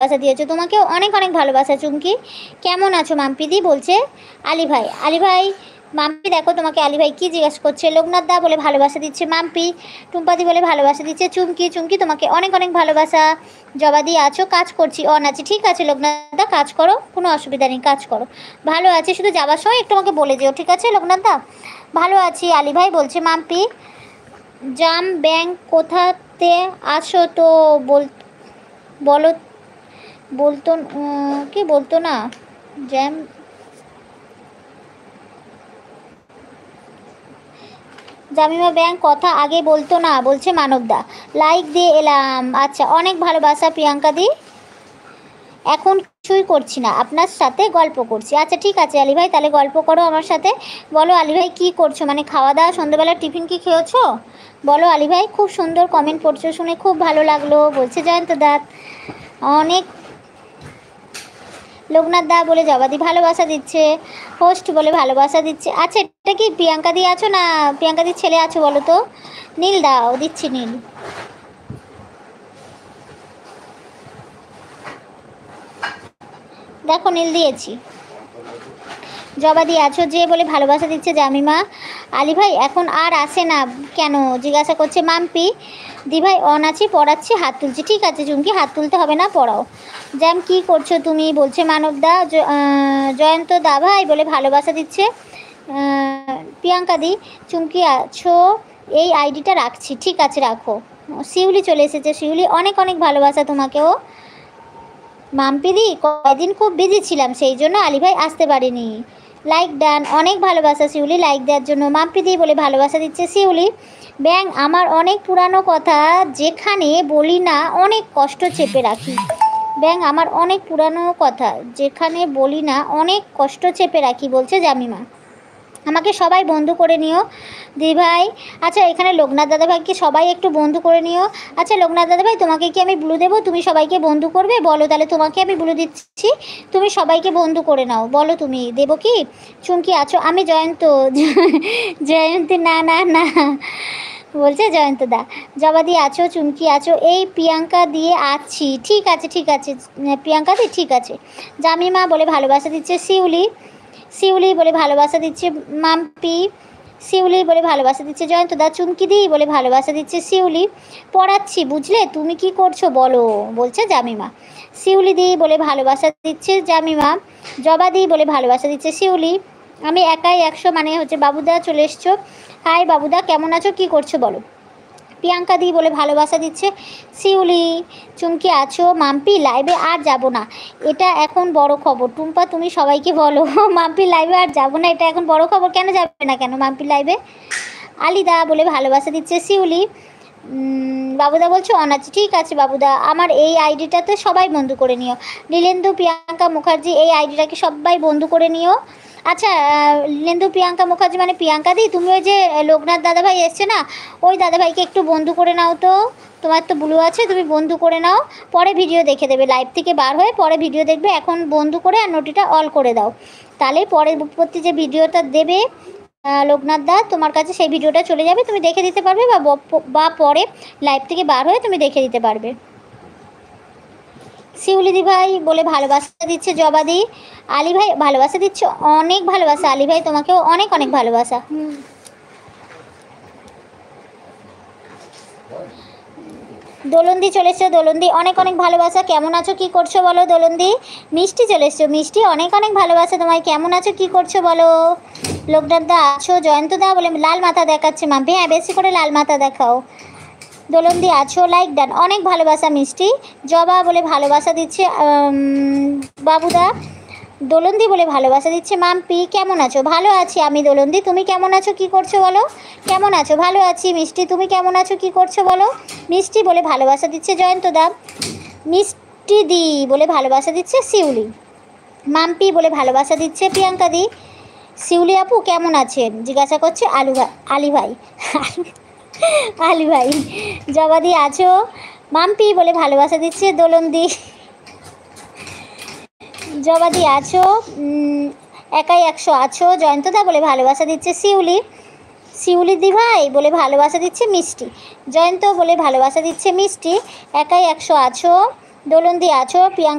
ভালোবাসা দিয়েছো, তোমাকেও অনেক অনেক ভালোবাসা চুমকি। কেমন আছো মাম্পিদি বলছে আলী ভাই। আলী ভাই মাম্পি দেখো তোমাকে আলী ভাই কী জিজ্ঞাসা করছে। লোকনাথ দা বলে ভালোবাসা দিচ্ছে মাম্পি। টুম্পাদি বলে ভালোবাসা দিচ্ছে চুমকি। চুমকি তোমাকে অনেক অনেক ভালোবাসা। জবাদি আছো? কাজ করছি, অন আছি। ঠিক আছে লোকনাথ দা, কাজ করো, কোনো অসুবিধা নেই, কাজ করো। ভালো আছে, শুধু যাবার সময় একটু আমাকে বলে যেও, ঠিক আছে লোকনাথ দা? ভালো আছি আলী ভাই বলছে মাম্পি। জাম ব্যাংক কোথাতে আছো তো বলো, বলতো কি বলতো না জ্যাম জামিমা ব্যাংক কথা আগে বলতো না বলছে মানবদা। লাইক দিয়ে এলাম। আচ্ছা, অনেক ভালোবাসা প্রিয়াঙ্কা দি। এখন কিছুই করছি না, আপনার সাথে গল্প করছি। আচ্ছা ঠিক আছে আলী ভাই, তাহলে গল্প করো আমার সাথে। বলো আলী ভাই কী করছো, মানে খাওয়া দাওয়া সন্ধ্যেবেলার টিফিন কি খেয়েছো? বলো আলী ভাই। খুব সুন্দর কমেন্ট করছো, শুনে খুব ভালো লাগলো বলছে জয়ন্ত দাস। অনেক লোকনাথ দা বলে জবাদি ভালোবাসা দিচ্ছে। হোস্ট বলে ভালোবাসা দিচ্ছে। আচ্ছা, এটা কি প্রিয়াঙ্কা দি আছো না প্রিয়াঙ্কা দির ছেলে আছো বলো তো? নীল দাও, দিচ্ছি নীল। দেখো নীল দিয়েছি। জবাদি আছো যে বলে ভালোবাসা দিচ্ছে জামিমা। আলী ভাই এখন আর আসে না কেন জিজ্ঞাসা করছে মাম্পি। দি ভাই অন আছি, পড়াচ্ছি, হাত তুলছি। ঠিক আছে চুমকি, হাত তুলতে হবে না, পড়াও। জ্যাম কি করছো তুমি বলছে মানবদা। জয়ন্ত দা ভাই বলে ভালোবাসা দিচ্ছে প্রিয়াঙ্কা দি। চুমকি আছো? এই আইডিটা রাখছি। ঠিক আছে রাখো। শিউলি চলে এসেছে। শিউলি অনেক অনেক ভালোবাসা তোমাকেও। মাম্পিদি কয়দিন খুব বিজি ছিলাম, সেই জন্য আলী ভাই আসতে পারিনি। লাইক ডান, অনেক ভালোবাসা শিউলি লাইক দেওয়ার জন্য। মাম্পিদি বলে ভালোবাসা দিচ্ছে শিউলি। ব্যাং আমার অনেক পুরানো কথা, যেখানে বলি না অনেক কষ্ট চেপে রাখি। ব্যাং আমার অনেক পুরানো কথা, যেখানে বলি না অনেক কষ্ট চেপে রাখি বলছে জামিমা। আমাকে সবাই বন্ধু করে নিও দি ভাই। আচ্ছা, এখানে লোকনাথ দাদাভাইকে সবাই একটু বন্ধু করে নিও। আচ্ছা লোকনাথ দাদাভাই, তোমাকে কি আমি ব্লু দেবো? তুমি সবাইকে বন্ধু করবে? বলো তাহলে, তোমাকে আমি ব্লু দিচ্ছি, তুমি সবাইকে বন্ধু করে নাও। বলো তুমি দেবো কি? চুমকি আছো? আমি জয়ন্ত। জয়ন্তী না না না বলছে জয়ন্ত দা। জবাদি আছো? চুমকি আছো? এই প্রিয়াঙ্কা দিয়ে আছি। ঠিক আছে ঠিক আছে প্রিয়াঙ্কা দি, ঠিক আছে। জামিমা বলে ভালোবাসা দিচ্ছে শিউলি। শিউলি বলে ভালোবাসা দিচ্ছে মাম্পি। শিউলি বলে ভালোবাসা দিচ্ছে জয়ন্ত দা। চুমকি দি বলে ভালোবাসা দিচ্ছে শিউলি। পড়াচ্ছি বুঝলে, তুমি কি করছো বলো বলছে জামিমা। শিউলি দি বলে ভালোবাসা দিচ্ছে জামিমা। জবা দি বলে ভালোবাসা দিচ্ছে শিউলি। আমি একাই 100 মানে হচ্ছে বাবুদা চলে এসছো। হাই বাবুদা, কেমন আছো, কি করছো বলো? প্রিয়াঙ্কা দি বলে ভালোবাসা দিচ্ছে শিউলি। চুমকি আছো? মাম্পি লাইভে আর যাব না, এটা এখন বড় খবর। টুম্পা তুমি সবাইকে বলো মাম্পি লাইভে আর যাব না, এটা এখন বড় খবর। কেন যাবে না কেন মাম্পি লাইভে? আলিদা বলে ভালোবাসা দিচ্ছে শিউলি। বাবুদা বলছো অন আছে। ঠিক আছে বাবুদা, আমার এই আইডিটাতে সবাই বন্ধু করে নিও। নীলেন্দু প্রিয়াঙ্কা মুখার্জি, এই আইডিটাকে সবাই বন্ধু করে নিও। আচ্ছা নীলেন্দু প্রিয়াঙ্কা মুখার্জি মানে প্রিয়াঙ্কা দি, তুমি ওই যে লোকনাথ দাদাভাই এসছে না, ওই দাদাভাইকে একটু বন্ধু করে নাও তো। তোমার তো ব্লু আছে, তুমি বন্ধু করে নাও, পরে ভিডিও দেখে দেবে, লাইভ থেকে বার হয়ে পরে ভিডিও দেখবে। এখন বন্ধু করে আর নোটিটা অল করে দাও, তাহলে পরবর্তী যে ভিডিওটা দেবে লোকনাথ দা তোমার কাছে, সেই ভিডিওটা চলে যাবে, তুমি দেখে দিতে পারবে, বা পরে লাইভ থেকে বার হয়ে তুমি দেখে দিতে পারবে। শিউলি দি ভাই বলে ভালোবাসা দিচ্ছে জবাদি। আলী ভাই ভালোবাসা দিচ্ছে, অনেক ভালোবাসা আলী ভাই, তোমাকেও অনেক অনেক ভালোবাসা। দোলন্দি চলে এসছো। দোলন্দি অনেক অনেক ভালোবাসা। কেমন আছো, কি করছো বলো দোলন্দি? মিষ্টি চলে এসছো। মিষ্টি অনেক অনেক ভালোবাসা তোমায়। কেমন আছো, কি করছো বলো? লোকনাথ দা আছো? জয়ন্ত দা বলে লাল মাথা দেখাচ্ছে মাম্পি। হ্যাঁ বেশি করে লাল মাথা দেখাও। দোলন্দি আছো? লাইক ডান, অনেক ভালোবাসা মিষ্টি। জবা বলে ভালোবাসা দিচ্ছে বাবুদা। দোলন্দি বলে ভালোবাসা দিচ্ছে মাম্পি। কেমন আছো? ভালো আছি আমি দোলন্দি, তুমি কেমন আছো, কি করছো বলো? কেমন আছো? ভালো আছি। মিষ্টি তুমি কেমন আছো, কি করছো বলো? মিষ্টি বলে ভালোবাসা দিচ্ছে জয়ন্ত দা। মিষ্টি দি বলে ভালোবাসা দিচ্ছে শিউলি। মাম্পি বলে ভালোবাসা দিচ্ছে প্রিয়াঙ্কা দি। শিউলি আপু কেমন আছেন জিজ্ঞাসা করছে আলী ভাই। আলী ভাই। জবাদি আছো? মাম্পি বলে ভালোবাসা দিচ্ছে দোলন্দি। জবাদি আছো? একাই 100 আছো। জয়ন্তদা বলে ভালোবাসা দিচ্ছে শিউলি। শিউলি দি ভাই বলে ভালোবাসা দিচ্ছে মিষ্টি। জয়ন্ত বলে ভালোবাসা দিচ্ছে মিষ্টি। একাই 100 আছো। দোলন দিয়ে আছো প্রিয়াঙ্কা।